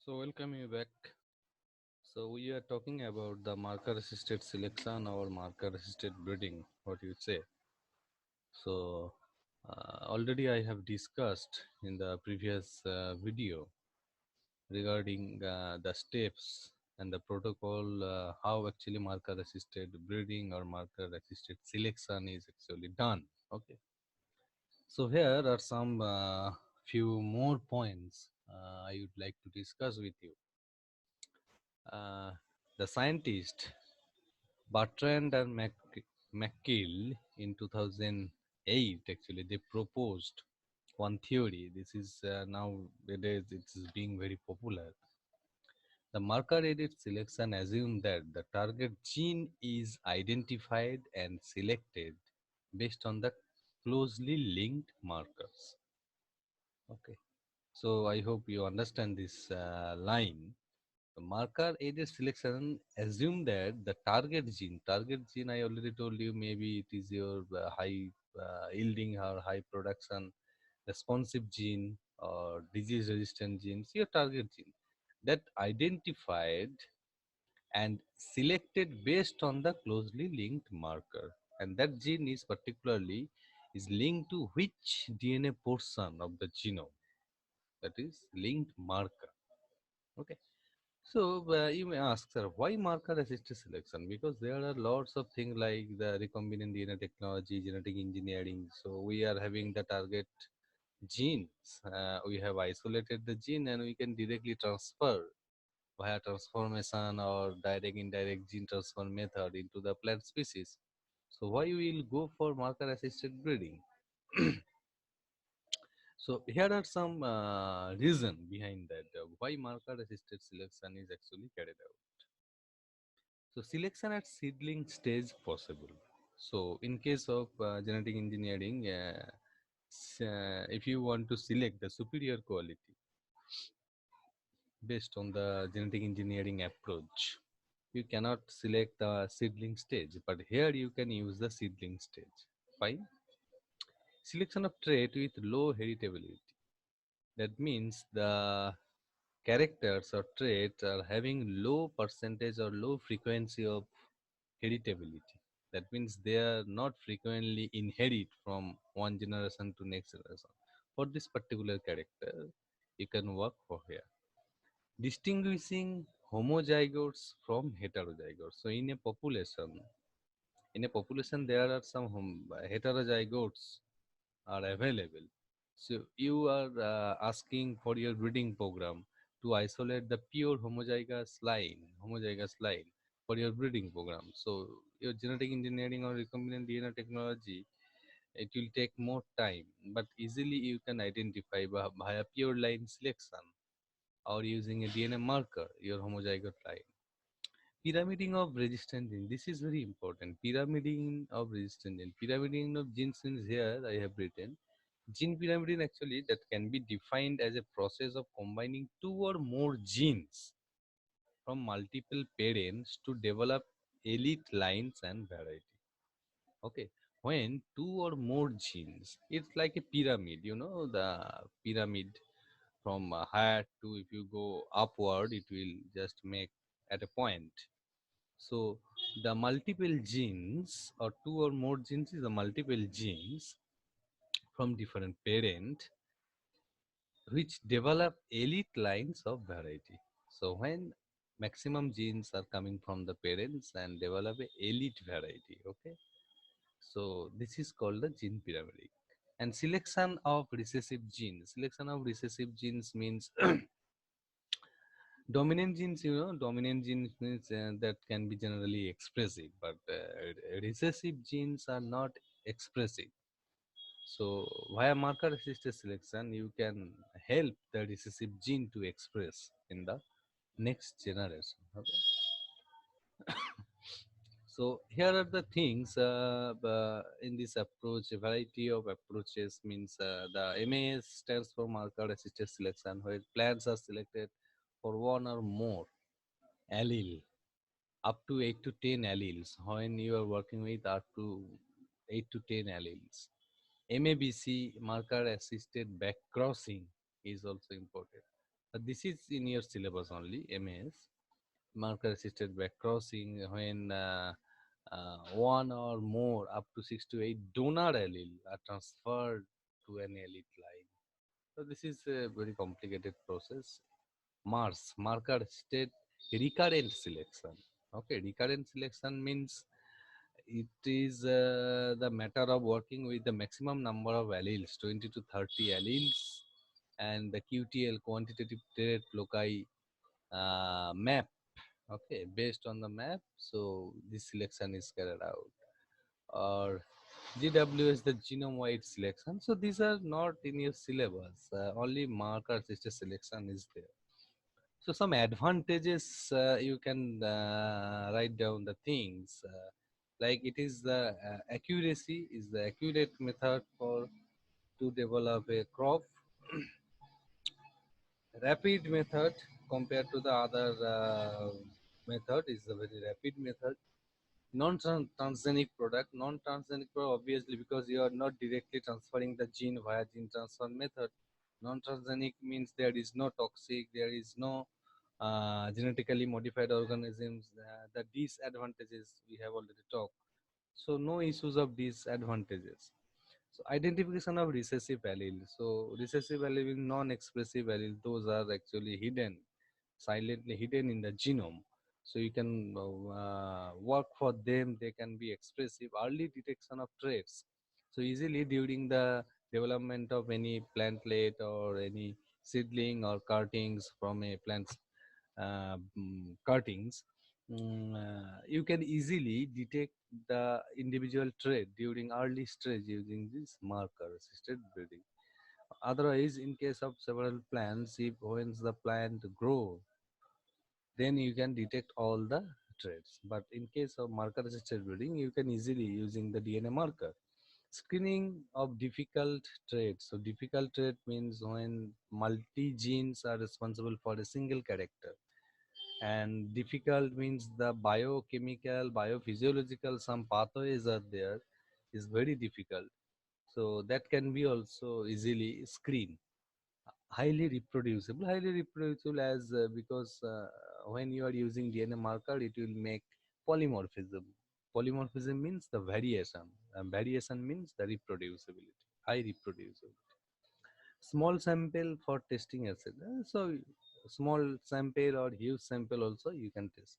So welcome you back. So we are talking about the marker assisted selection or marker assisted breeding. What you say? So already I have discussed in the previous video regarding the steps and the protocol, how actually marker assisted breeding or marker assisted selection is actually done. Okay. So here are some few more points I would like to discuss with you. Uh, the scientist Bertrand and McGill in 2008 actually they proposed one theory. This is nowadays it is being very popular. The marker edit selection assumes that the target gene is identified and selected based on the closely linked markers. Okay, so I hope you understand this line. The marker aided selection assume that the target gene I already told you, maybe it is your high yielding or high production responsive gene or disease resistant genes, your target gene that identified and selected based on the closely linked marker, and that gene is particularly is linked to which DNA portion of the genome, that is linked marker. Okay. So you may ask, sir, why marker-assisted selection? Because there are lots of things like the recombinant DNA technology, genetic engineering. So we are having the target genes. We have isolated the gene, and we can directly transfer via transformation or direct indirect gene transfer method into the plant species. So why we will go for marker-assisted breeding? So here are some reason behind that why marker-assisted selection is actually carried out. So selection at seedling stage possible. So in case of genetic engineering, if you want to select the superior quality based on the genetic engineering approach, you cannot select the seedling stage, but here you can use the seedling stage. Fine. Selection of trait with low heritability. That means the characters or traits are having low percentage or low frequency of heritability. That means they are not frequently inherit from one generation to next generation. For this particular character, you can work for here. Distinguishing homozygotes from heterozygotes. So in a population there are some heterozygotes are available. So you are asking for your breeding program to isolate the pure homozygous line for your breeding program. So your genetic engineering or recombinant DNA technology, it will take more time, but easily you can identify via pure line selection or using a DNA marker your homozygote line. Pyramiding of resistant genes. This is very important. Pyramiding of resistant genes. Pyramiding of genes means here I have written gene pyramiding actually that can be defined as a process of combining two or more genes from multiple parents to develop elite lines and variety. Okay, when two or more genes, it's like a pyramid, the pyramid from higher to if you go upward, it will just make at a point. So the multiple genes or two or more genes is the multiple genes from different parent which develop elite lines of variety. So when maximum genes are coming from the parents and develop a elite variety, okay. So this is called the gene pyramid. And selection of recessive genes. Selection of recessive genes means dominant genes. Dominant genes means that can be generally expressive, but recessive genes are not expressive. So via marker assisted selection, you can help the recessive gene to express in the next generation. Okay. So here are the things in this approach. A variety of approaches means the MAS stands for marker assisted selection, where plants are selected for one or more allele, up to 8 to 10 alleles. When you are working with up to 8 to 10 alleles. MABC, marker assisted backcrossing, is also important. This is in your syllabus only, MAS. Marker assisted backcrossing when one or more up to 6 to 8 donor allele are transferred to an elite line. So this is a very complicated process. MARS, marker assisted recurrent selection. Okay, recurrent selection means it is the matter of working with the maximum number of alleles, 20 to 30 alleles, and the QTL, quantitative trait loci map. Okay, based on the map, so this selection is carried out. Or GWS, the genome wide selection. So these are not in your syllabus. Only marker assisted selection is there. So some advantages, you can write down the things, like it is the accuracy is the accurate method for to develop a crop. Rapid method compared to the other method is a very rapid method. Non-transgenic product, non-transgenic product obviously because you are not directly transferring the gene via gene transfer method. Non-transgenic means there is no toxic, there is no genetically modified organisms. The disadvantages we have already talked. So no issues of disadvantages. So identification of recessive allele. So recessive allele, non-expressive allele, those are actually hidden, silently hidden in the genome. So you can work for them. They can be expressive. Early detection of traits. So easily during the development of any plantlet or any seedling or cuttings from a plant's cuttings, you can easily detect the individual trait during early stage using this marker assisted breeding. Otherwise, in case of several plants, if once the plant grow, then you can detect all the traits. But in case of marker assisted breeding, you can easily using the DNA marker. Screening of difficult traits. So difficult trait means when multi genes are responsible for a single character, and difficult means the biochemical, biophysiological, some pathways are there, is very difficult. So that can be also easily screened. Highly reproducible as because when you are using DNA marker, it will make polymorphism. Polymorphism means the variation, and variation means the reproducibility, high reproducibility. Small sample for testing acid. So small sample or huge sample also you can test.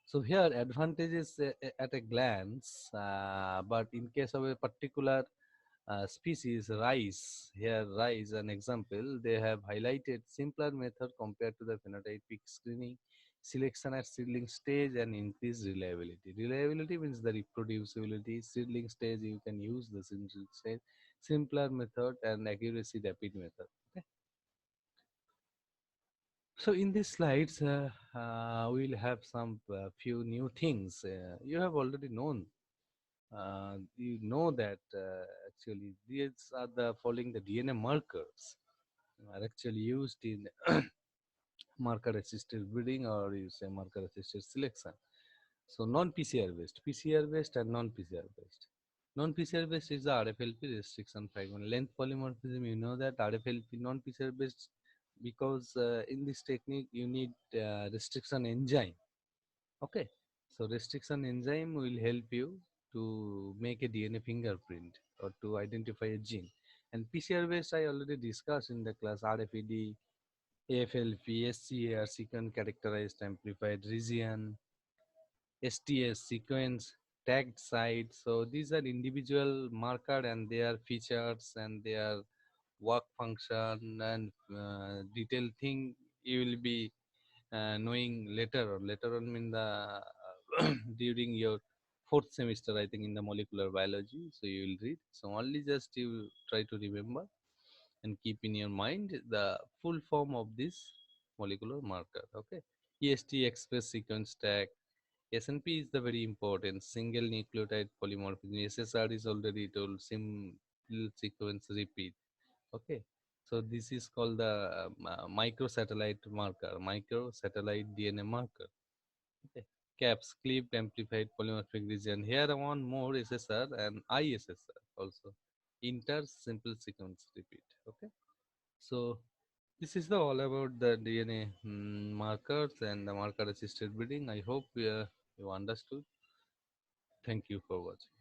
So here advantages at a glance, but in case of a particular species, rice, here rice an example, they have highlighted simpler method compared to the phenotypic screening, selection at seedling stage and increased reliability. Reliability means the reproducibility. Seedling stage you can use the seedling stage, simpler method and accuracy rapid method. Okay. So in these slides, we'll have some few new things. You have already known. You know that actually these are the following the DNA markers are actually used in marker assisted breeding, or you say marker assisted selection. So non-PCR based, PCR based and non-PCR based. Non-PCR based is the RFLP restriction fragment length polymorphism. You know that RFLP non-PCR based because in this technique you need restriction enzyme. Okay, so restriction enzyme will help you to make a DNA fingerprint or to identify a gene. And PCR based I already discussed in the class. RFID, AFLP, SCAR, sequence characterized amplified region, STS, sequence tagged site. So these are individual marker and their features and their work function and detailed thing you will be knowing later on. Later on in the during your fourth semester, I think in the molecular biology. So you will read. So only just you try to remember and keep in your mind the full form of this molecular marker. Okay, EST express sequence tag. SNP is the very important single nucleotide polymorphism. SSR is already told single sequence repeat. Okay, so this is called the microsatellite marker, microsatellite DNA marker. Okay, caps, clipped amplified polymorphic region. Here one more SSR and ISSR also, inter simple sequence repeat. Okay, so This is the all about the DNA markers and the marker assisted breeding. I hope you understood. Thank you for watching.